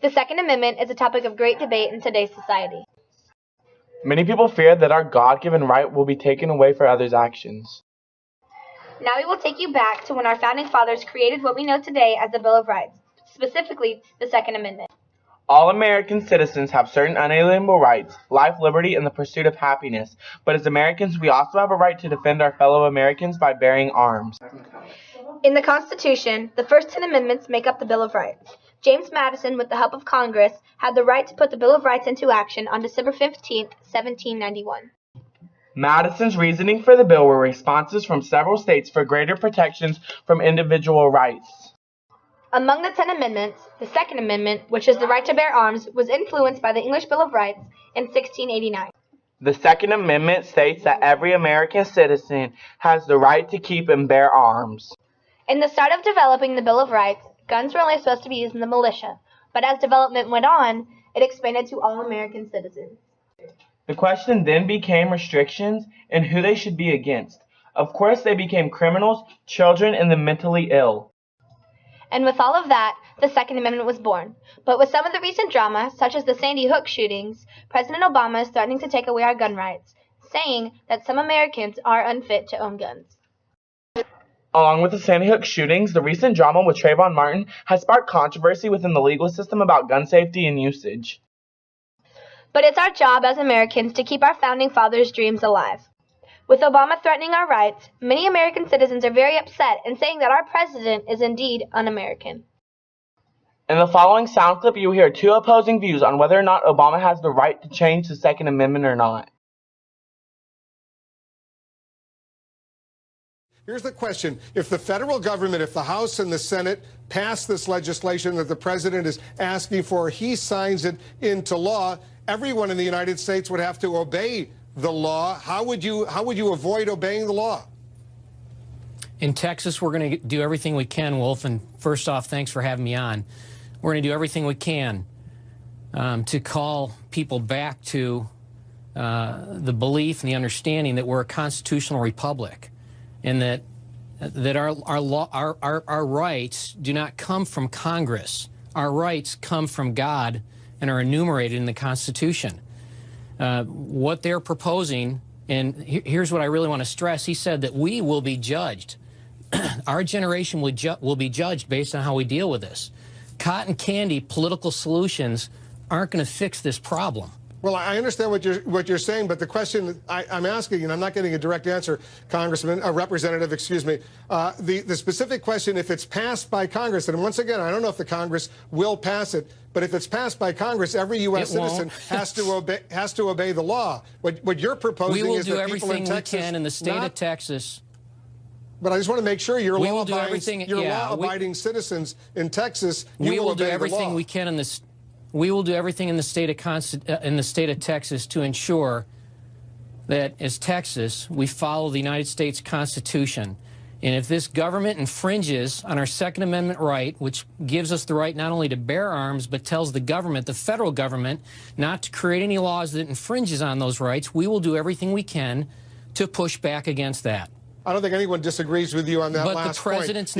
The Second Amendment is a topic of great debate in today's society. Many people fear that our God-given right will be taken away for others' actions. Now we will take you back to when our founding fathers created what we know today as the Bill of Rights, specifically the Second Amendment. All American citizens have certain unalienable rights, life, liberty, and the pursuit of happiness. But as Americans, we also have a right to defend our fellow Americans by bearing arms. In the Constitution, the first 10 amendments make up the Bill of Rights. James Madison, with the help of Congress, had the right to put the Bill of Rights into action on December 15, 1791. Madison's reasoning for the bill were responses from several states for greater protections from individual rights. Among the 10 amendments, the Second Amendment, which is the right to bear arms, was influenced by the English Bill of Rights in 1689. The Second Amendment states that every American citizen has the right to keep and bear arms. In the start of developing the Bill of Rights, guns were only supposed to be used in the militia, but as development went on, it expanded to all American citizens. The question then became restrictions and who they should be against. Of course, they became criminals, children, and the mentally ill. And with all of that, the Second Amendment was born. But with some of the recent drama, such as the Sandy Hook shootings, President Obama is threatening to take away our gun rights, saying that some Americans are unfit to own guns. Along with the Sandy Hook shootings, the recent drama with Trayvon Martin has sparked controversy within the legal system about gun safety and usage. But it's our job as Americans to keep our founding fathers' dreams alive. With Obama threatening our rights, many American citizens are very upset and saying that our president is indeed un-American. In the following sound clip, you will hear two opposing views on whether or not Obama has the right to change the Second Amendment or not. Here's the question. If the federal government, if the House and the Senate pass this legislation that the president is asking for, he signs it into law, everyone in the United States would have to obey the law. How would you avoid obeying the law? In Texas, we're going to do everything we can, Wolf, and first off, thanks for having me on. We're going to do everything we can to call people back to the belief and the understanding that we're a constitutional republic, and that our rights do not come from Congress. Our rights come from God and are enumerated in the Constitution. What they're proposing, and here's what I really want to stress, he said that we will be judged. Our generation will be judged based on how we deal with this. Cotton candy political solutions aren't going to fix this problem. Well, I understand what you're saying, but the question I'm asking, and I'm not getting a direct answer, Representative, excuse me, the specific question, if it's passed by Congress, and once again, I don't know if the Congress will pass it, but if it's passed by Congress, every U.S. citizen has to obey the law. What you're proposing is that people in Texas, we will do everything we can in the state of Texas. But I just want to make sure you're law-abiding citizens in Texas. We will do everything we can in this. We will do everything in the state of Texas to ensure that, as Texas, we follow the United States Constitution. And if this government infringes on our Second Amendment right, which gives us the right not only to bear arms, but tells the government, the federal government, not to create any laws that infringes on those rights, we will do everything we can to push back against that. I don't think anyone disagrees with you on that last point. But the president's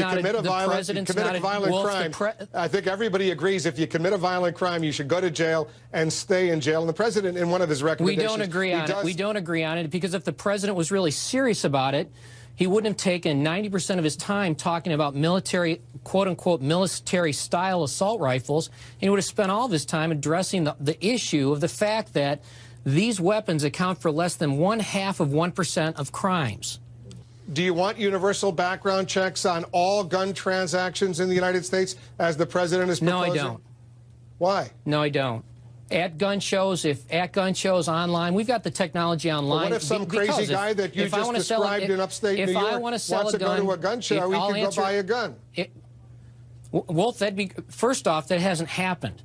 not a violent crime. I think everybody agrees if you commit a violent crime, you should go to jail and stay in jail. And the president, in one of his recommendations, we don't agree on it. We don't agree on it because if the president was really serious about it, he wouldn't have taken 90% of his time talking about military, quote-unquote, military-style assault rifles. And he would have spent all of his time addressing the issue of the fact that these weapons account for less than 0.5% of crimes. Do you want universal background checks on all gun transactions in the United States, as the president is proposing? No, I don't. Why? No, I don't. At gun shows, online, we've got the technology online. Well, what if some crazy guy that you just described in upstate New York wants to go to a gun show, he can go buy a gun? Wolf, first off, that hasn't happened.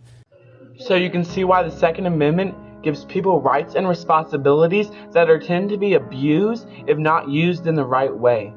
So you can see why the Second Amendment gives people rights and responsibilities that tend to be abused if not used in the right way.